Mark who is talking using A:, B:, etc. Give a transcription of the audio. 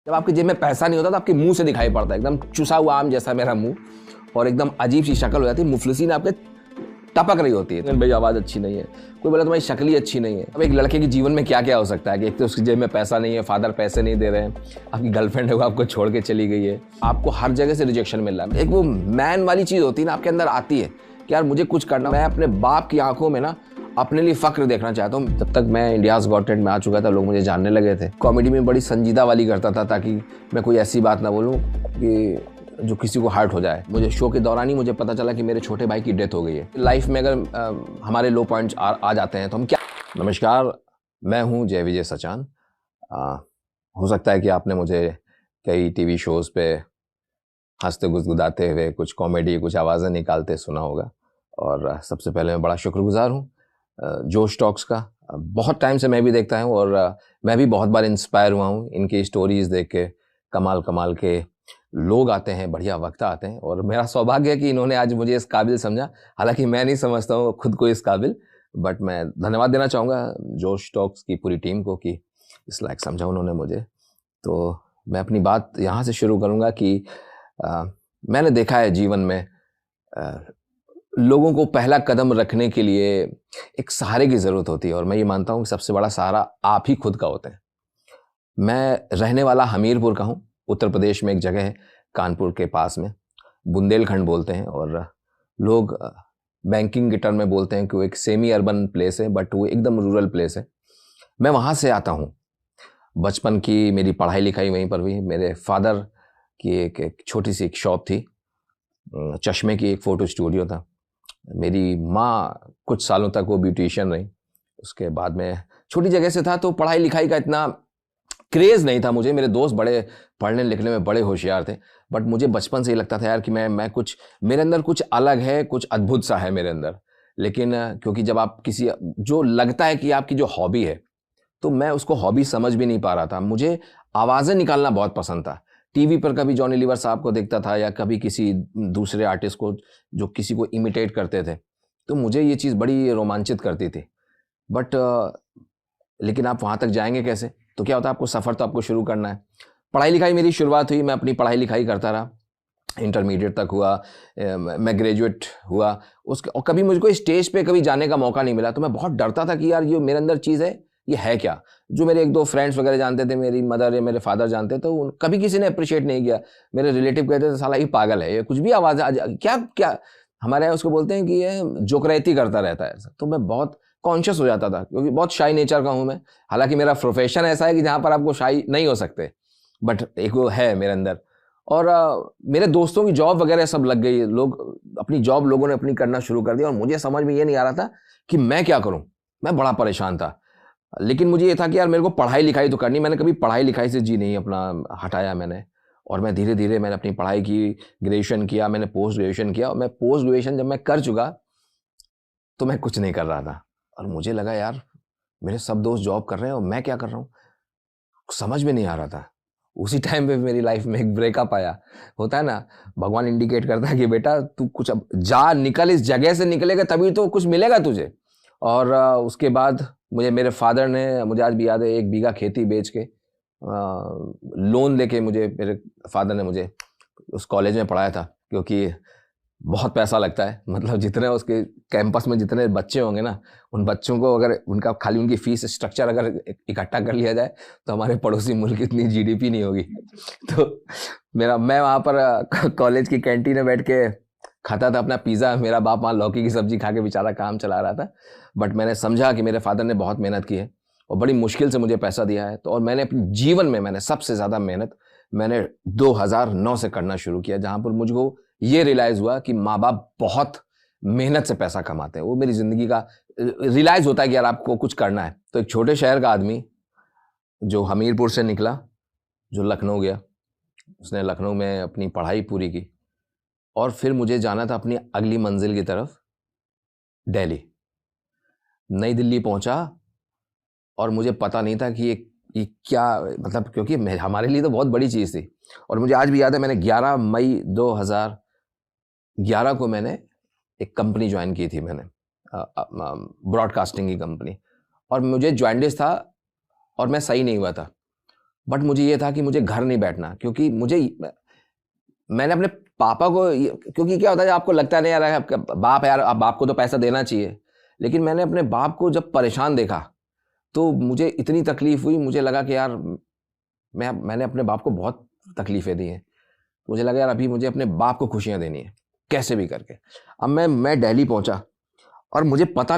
A: जब आपके जेब में पैसा नहीं होता तो आपके मुंह से दिखाई पड़ता है, एकदम चुसा हुआ आम जैसा मेरा मुंह, और एकदम अजीब सी शक्ल हो जाती है, मुफलिसी ने आपके टपक रही होती है। भाई आवाज़ अच्छी नहीं है, कोई बोला तुम्हारी शक्ल ही अच्छी नहीं है। अब एक लड़के के जीवन में क्या क्या हो सकता है कि एक तो उसकी जेब में पैसा नहीं है, फादर पैसे नहीं दे रहे हैं, आपकी गर्लफ्रेंड है वो आपको छोड़ के चली गई है, आपको हर जगह से रिजेक्शन मिल रहा है। एक वो मैन वाली चीज़ होती है ना आपके अंदर आती है कि यार मुझे कुछ करना। मैं अपने बाप की आंखों में ना अपने लिए फक्र देखना चाहता हूँ। जब तक मैं इंडियाज़ गॉट टैलेंट में आ चुका था लोग मुझे जानने लगे थे। कॉमेडी में बड़ी संजीदा वाली करता था ताकि मैं कोई ऐसी बात ना बोलूँ कि जो किसी को हर्ट हो जाए। मुझे शो के दौरान ही मुझे पता चला कि मेरे छोटे भाई की डेथ हो गई है। लाइफ में अगर हमारे लो पॉइंट्स आ जाते हैं तो हम क्या। नमस्कार, मैं हूँ जय विजय सचान। हो सकता है कि आपने मुझे कई टीवी शोज़ पे हंसते गुदगुदाते हुए कुछ कॉमेडी कुछ आवाज़ें निकालते सुना होगा, और सबसे पहले मैं बड़ा शुक्रगुजार हूँ जोश टॉक्स का। बहुत टाइम से मैं भी देखता हूँ और मैं भी बहुत बार इंस्पायर हुआ हूँ इनकी स्टोरीज़ देख के। कमाल कमाल के लोग आते हैं, बढ़िया वक्त आते हैं, और मेरा सौभाग्य है कि इन्होंने आज मुझे इस काबिल समझा। हालांकि मैं नहीं समझता हूँ खुद को इस काबिल, बट मैं धन्यवाद देना चाहूँगा जोश टॉक्स की पूरी टीम को कि इस लायक समझा उन्होंने मुझे। तो मैं अपनी बात यहाँ से शुरू करूँगा कि मैंने देखा है जीवन में लोगों को पहला कदम रखने के लिए एक सहारे की ज़रूरत होती है, और मैं ये मानता हूँ कि सबसे बड़ा सहारा आप ही खुद का होता है। मैं रहने वाला हमीरपुर का हूँ, उत्तर प्रदेश में एक जगह है कानपुर के पास में, बुंदेलखंड बोलते हैं, और लोग बैंकिंग के टर्म में बोलते हैं कि वो एक सेमी अर्बन प्लेस है, बट वो एकदम रूरल प्लेस है। मैं वहाँ से आता हूँ। बचपन की मेरी पढ़ाई लिखाई वहीं पर हुई। मेरे फादर की एक छोटी सी एक शॉप थी, चश्मे की एक फ़ोटो स्टूडियो था। मेरी माँ कुछ सालों तक वो ब्यूटिशियन रही। उसके बाद में छोटी जगह से था तो पढ़ाई लिखाई का इतना क्रेज़ नहीं था मुझे। मेरे दोस्त बड़े पढ़ने लिखने में बड़े होशियार थे, बट मुझे बचपन से ही लगता था यार कि मैं कुछ मेरे अंदर कुछ अलग है, कुछ अद्भुत सा है मेरे अंदर। लेकिन क्योंकि जब आप किसी जो लगता है कि आपकी जो हॉबी है, तो मैं उसको हॉबी समझ भी नहीं पा रहा था। मुझे आवाज़ें निकालना बहुत पसंद था। टीवी पर कभी जॉनी लीवर साहब को देखता था या कभी किसी दूसरे आर्टिस्ट को जो किसी को इमिटेट करते थे, तो मुझे ये चीज़ बड़ी रोमांचित करती थी। बट लेकिन आप वहाँ तक जाएंगे कैसे? तो क्या होता है, आपको सफ़र तो आपको शुरू करना है। पढ़ाई लिखाई मेरी शुरुआत हुई, मैं अपनी पढ़ाई लिखाई करता रहा, इंटरमीडिएट तक हुआ, मैं ग्रेजुएट हुआ। उसके और कभी मुझको स्टेज पे कभी जाने का मौका नहीं मिला, तो मैं बहुत डरता था कि यार ये मेरे अंदर चीज़ है, ये है क्या? जो मेरे एक दो फ्रेंड्स वगैरह जानते थे, मेरी मदर या मेरे फादर जानते, तो कभी किसी ने अप्रिशिएट नहीं किया। मेरे रिलेटिव कहते थे साला ये पागल है, ये कुछ भी आवाज़ क्या क्या हमारे यहाँ उसको बोलते हैं कि ये जोकरैती करता रहता है ऐसा। तो मैं बहुत कॉन्शियस हो जाता था क्योंकि बहुत शाई नेचर का हूँ मैं। हालांकि मेरा प्रोफेशन ऐसा है कि जहाँ पर आपको शाई नहीं हो सकते, बट एक वो है मेरे अंदर। और मेरे दोस्तों की जॉब वगैरह सब लग गई, लोग अपनी जॉब लोगों ने अपनी करना शुरू कर दिया, और मुझे समझ में ये नहीं आ रहा था कि मैं क्या करूं। मैं बड़ा परेशान था। लेकिन मुझे ये था कि यार मेरे को पढ़ाई लिखाई तो करनी। मैंने कभी पढ़ाई लिखाई से जी नहीं अपना हटाया मैंने, और मैं धीरे धीरे मैंने अपनी पढ़ाई की, ग्रेजुएशन किया, मैंने पोस्ट ग्रेजुएशन किया, और मैं पोस्ट ग्रेजुएशन जब मैं कर चुका तो मैं कुछ नहीं कर रहा था, और मुझे लगा यार मेरे सब दोस्त जॉब कर रहे हैं और मैं क्या कर रहा हूँ, समझ में नहीं आ रहा था। उसी टाइम पे मेरी लाइफ में एक ब्रेकअप आया। होता है ना, भगवान इंडिकेट करता है कि बेटा तू कुछ अब जा, निकल, इस जगह से निकलेगा तभी तो कुछ मिलेगा तुझे। और उसके बाद मेरे फादर ने, मुझे आज भी याद है, 1 बीघा खेती बेच के लोन लेके मेरे फादर ने मुझे उस कॉलेज में पढ़ाया था, क्योंकि बहुत पैसा लगता है। मतलब जितने उसके कैंपस में जितने बच्चे होंगे ना, उन बच्चों को अगर उनका खाली उनकी फीस स्ट्रक्चर अगर इकट्ठा कर लिया जाए तो हमारे पड़ोसी मुल्क की इतनी जीडीपी नहीं होगी। तो मैं वहाँ पर कॉलेज की कैंटीन में बैठ के खाता था अपना पिज़्ज़ा। मेरा बाप वहाँ लौकी की सब्जी खा के बेचारा काम चला रहा था। बट मैंने समझा कि मेरे फादर ने बहुत मेहनत की है और बड़ी मुश्किल से मुझे पैसा दिया है। तो और मैंने अपने जीवन में मैंने सबसे ज़्यादा मेहनत मैंने 2009 से करना शुरू किया, जहाँ पर मुझको ये रियलाइज़ हुआ कि माँ बाप बहुत मेहनत से पैसा कमाते हैं। वो मेरी ज़िंदगी का रियलाइज़ होता है कि यार आपको कुछ करना है। तो एक छोटे शहर का आदमी जो हमीरपुर से निकला, जो लखनऊ गया, उसने लखनऊ में अपनी पढ़ाई पूरी की, और फिर मुझे जाना था अपनी अगली मंजिल की तरफ, दिल्ली। नई दिल्ली पहुंचा और मुझे पता नहीं था कि ये क्या, मतलब क्योंकि हमारे लिए तो बहुत बड़ी चीज़ थी। और मुझे आज भी याद है, मैंने 11 मई 2011 को मैंने एक कंपनी ज्वाइन की थी, मैंने ब्रॉडकास्टिंग की कंपनी, और मुझे जॉइंडिस था और मैं सही नहीं हुआ था। बट मुझे ये था कि मुझे घर नहीं बैठना, क्योंकि मैंने अपने पापा को, क्योंकि क्या होता है आपको लगता नहीं यार आपका बाप है यार, आप बाप को तो पैसा देना चाहिए, लेकिन मैंने अपने बाप को जब परेशान देखा तो मुझे इतनी तकलीफ हुई, मुझे लगा कि यार मैंने अपने बाप को बहुत तकलीफें दी हैं, मुझे लगा यार अभी मुझे अपने बाप को खुशियां देनी है कैसे भी करके। अब मैं दिल्ली पहुंचा और मुझे पता